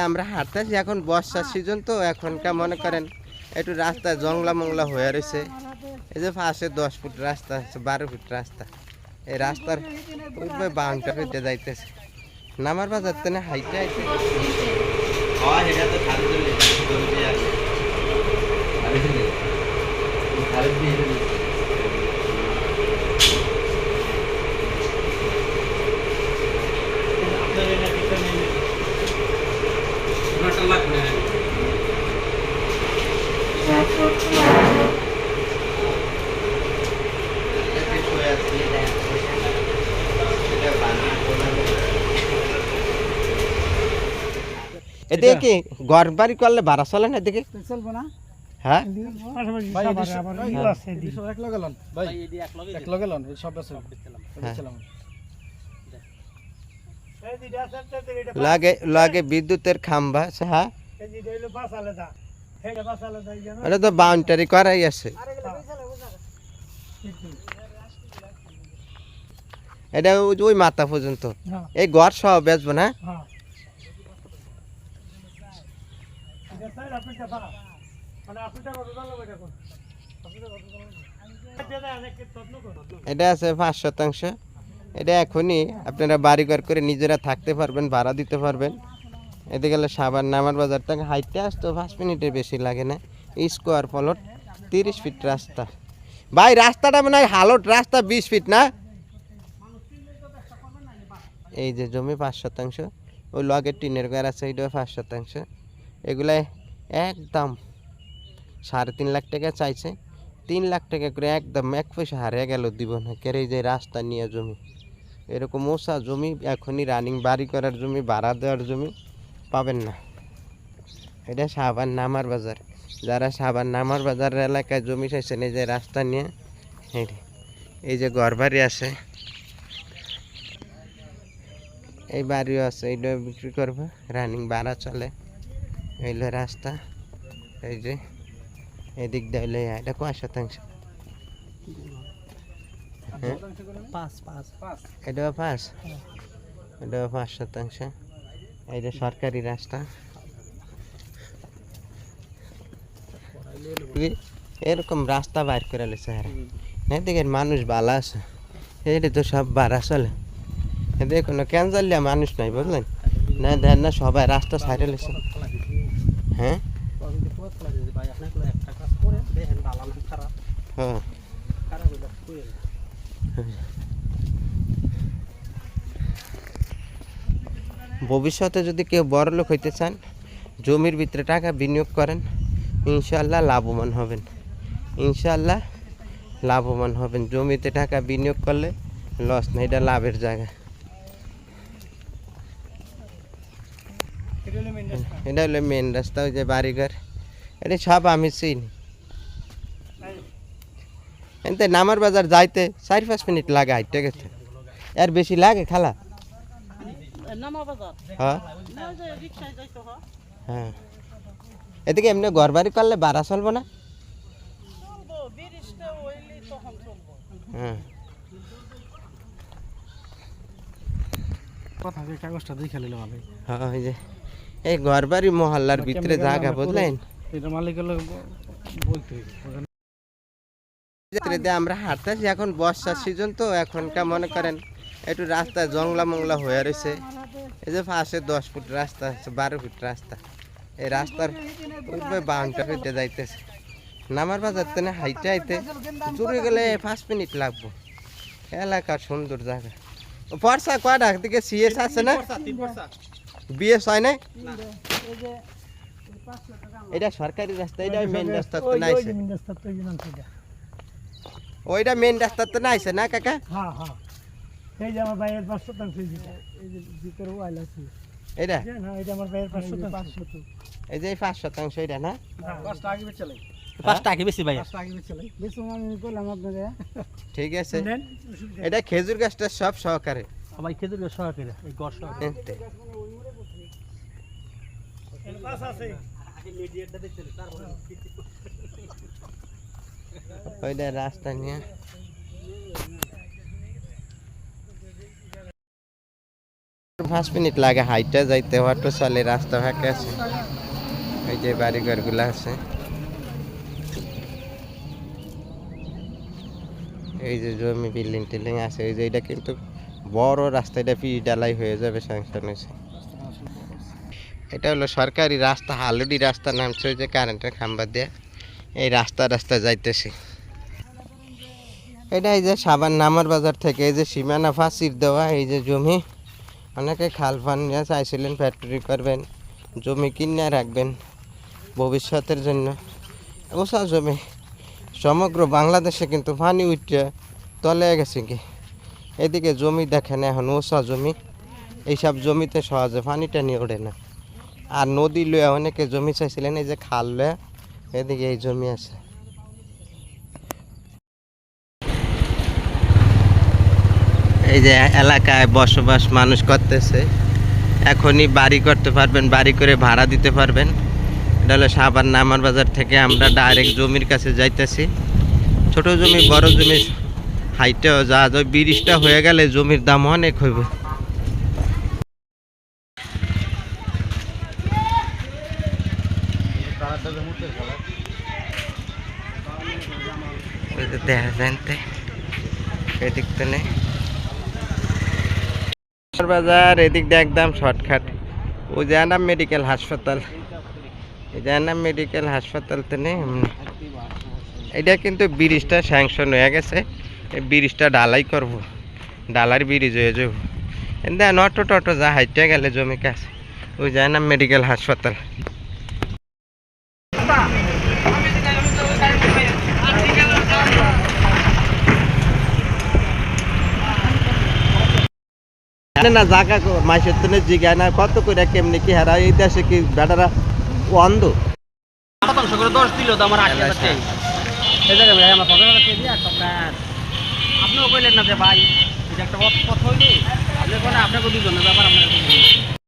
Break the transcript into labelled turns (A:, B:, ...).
A: আমরা হাঁটতেছি, এখন বর্ষার সিজন তো এখনকার মনে করেন একটু রাস্তা জংলা মংলা হয়ে রয়েছে। এই যে পাশে 10 ফুট রাস্তা আছে, 12 ফুট রাস্তা। এই রাস্তার পূর্বে বাংটা পেতে যাইতেছে। নামার বাজার তো না হাইটে হাইটে এদিকে কি ঘর বাড়ি করলে ভাড়া চলে না? এদিকে চলবো না। হ্যাঁ লাগে লাগে বিদ্যুতের খাম্বা আছে। হ্যাঁ এটা তো বাউন্ডারি করাই আছে। এটা ওই মাথা পর্যন্ত এই ঘর সহ বেচবো না। এটা আছে 5%। এটা এখনই আপনারা বাড়িঘর করে নিজেরা থাকতে পারবেন, ভাড়া দিতে পারবেন। এতে গেলে সাবান নামার বাজার থেকে হাইটে আসতো 5 মিনিটের বেশি লাগে না। স্কোয়ার প্লট 30 ফিট রাস্তা। ভাই রাস্তাটা মনে হয় হালট রাস্তা 20 ফিট না? এই যে জমি 5%, ওই লগে টিনের ঘর আছে, এইটাও 5%। এগুলাই একদম 3.5 লাখ টাকা চাইছে। 3 লাখ টাকা করে একদম 1 পয়সা হারিয়ে গেল দিব না। কেরে যে রাস্তা নিয়ে জমি, এরকম ওষা জমি এখনই রানিং বাড়ি করার জমি, ভাড়া দেওয়ার জমি পাবেন না। এটা সাবান নামার বাজার। যারা সাবান নামার বাজার এলাকায় জমি চাইছেন এই যে রাস্তা নিয়ে, এই যে ঘর বাড়ি আছে, এই বাড়িও আছে, এইটা বিক্রি করবো, রানিং ভাড়া চলে। এইলো রাস্তা, এই যে এদিক দিলে এটা কয় শতাংশ? এটাও 5, এটাও 5%। এইটা সরকারি রাস্তা। এরকম রাস্তা বাইর করে লেছে এদিকে মানুষ ভালো আছে। এটা তো সব ভাড়া চলে। এদিকে কোনো ক্যান্সারলিয়া মানুষ নাই, বুঝলেন না? দেন না সবাই রাস্তা ছাড়ে লেছে। হ্যাঁ ভবিষ্যতে যদি কেউ বড় লোক হইতে চান, জমির ভিতরে টাকা বিনিয়োগ করেন, ইনশাল্লাহ লাভবান হবেন। ইনশাল্লাহ লাভবান হবেন। জমিতে টাকা বিনিয়োগ করলে লস না, এটা লাভের জায়গা। এটা হলো মেন রাস্তা। ওই যে বাড়িঘর, এটা সব আমি চিনি। এতে নামার বাজার যাইতে 4-5 মিনিট লাগে হাইটে গেছে। এর বেশি লাগে খালা? হ্যাঁ হ্যাঁ। এদিকে এমনি ঘর বাড়ি করলে ভাড়া চলবো না? হ্যাঁ
B: কাগজটা দেখে নিলে ভালো।
A: হ্যাঁ ওই যে এই ঘর বাড়ি মহল্লার ভিতরে জায়গা, বুঝলেন? আমরা হাঁটতেছি, এখন বর্ষার সিজন তো এখনকার মনে করেন একটু রাস্তা জংলা মংলা হয়ে রয়েছে। এই যে পাশে 10 ফুট রাস্তা আছে, 12 ফুট রাস্তা। এই রাস্তার পূর্বে বাংটা পেতে যাইতেছে। নামার বাজার তো না হাইটে হাইটে জুড়ে গেলে 5 মিনিট লাগবো। এলাকার সুন্দর জায়গা। বর্ষা কয়টা দিকে সিএস আছে না? বিএস হয় না? এটা সরকারি রাস্তা, এটা মেন রাস্তা তো নাই। ওইটা মেন রাস্তা তো নাইছে না কাকা?
B: হ্যাঁ হ্যাঁ, এই যে আমার ভাইয়ের 5% এই যে ভিতরে ওয়াইল আছে।
A: এটা
B: না, এটা আমার ভাইয়ের 5%।
A: এই যে 5% এটা না?
B: 5টা আগে বেচলে।
C: 5টা আগে বেশি ভাই।
B: 5টা আগে বেচলে। বেচুন আমি কইলাম আপনাদের।
A: ঠিক আছে। এটা খেজুর গাছটা সব সহকারে।
C: ভাই খেজুর গাছ সহকারে এই গছ সহকারে।
B: এর পাশ আছে।
C: মিডিয়াটা দেখছেন তারপরে
A: ওইটা রাস্তা নিয়ে 4-5 মিনিট লাগে হাইটে যাইতে, অটো চলে, রাস্তা ফাঁকা আছে। এই যে বাড়িঘরগুলো আছে, এই যে জমি বিল্ডিং টিল্ডিং আছে। এই যে এটা কিন্তু বড় রাস্তা, এটা পিচ ডালাই হয়ে যাবে, স্যাংশন হয়েছে। এটা হলো সরকারি রাস্তা, হালুডি রাস্তা নামছে, ওই যে কারেন্টের খাম্বা দিয়ে এই রাস্তা যাইতেছে। এটা এই যে সাবান নামার বাজার থেকে এই যে সীমানা ফাঁসির দেওয়া এই যে জমি, অনেকে খাল ফান নিয়ে চাইছিলেন ফ্যাক্টরি করবেন, জমি কিনে রাখবেন ভবিষ্যতের জন্য। ওসা জমি সমগ্র বাংলাদেশে কিন্তু পানি উঠে তলে গেছে কি। এদিকে জমি দেখেন এখন ওসা জমি, এইসব জমিতে সহজে পানিটা নিয়ে ওঠে না। আর নদী লয়ে অনেকে জমি চাইছিলেন, এই যে খাল লয়ে এদিকে এই জমি আছে। এই যে এলাকায় বসবাস মানুষ করতেছে, এখনই বাড়ি করতে পারবেন, বাড়ি করে ভাড়া দিতে পারবেন। এটা হলো সাভার নামার বাজার থেকে আমরা ডাইরেক্ট জমির কাছে যাইতেছি। ছোট জমি বড় জমি হাইটেও যা যায়, ব্রিজটা হয়ে গেলে জমির দাম অনেক হইব। দেখা যানতে এদিক তো নেই বাজার, এদিক দিয়ে একদম শর্টকাট। ওই যে আনাম মেডিকেল হাসপাতাল, এই যে আনাম মেডিকেল হাসপাতাল তো নেই। এটা কিন্তু ব্রিজটা স্যাংশন হয়ে গেছে, এই ব্রিজটা ঢালাই করবো, ডালার ব্রিজ হয়ে যাবো। দেন অটো টটো যা হাইটে গেলে জমি কাছে, ওই যে আনাম মেডিকেল হাসপাতাল। না জায়গা মাসের তো জিগায় না কত করে কেমনি কি হারা, এই দেশে কি বেটারা অন্ধ।
C: শতাংশ করে 10 দিল তো আমার 8000 টাকা। এই জায়গায় ভাই আমার 5000 টাকা দিয়ে একটা প্ল্যান। আপনিও কইলেন না যে ভাই এটা একটা পথ হইলে আপনি কোন আপনাকে দুজনের ব্যাপার আপনার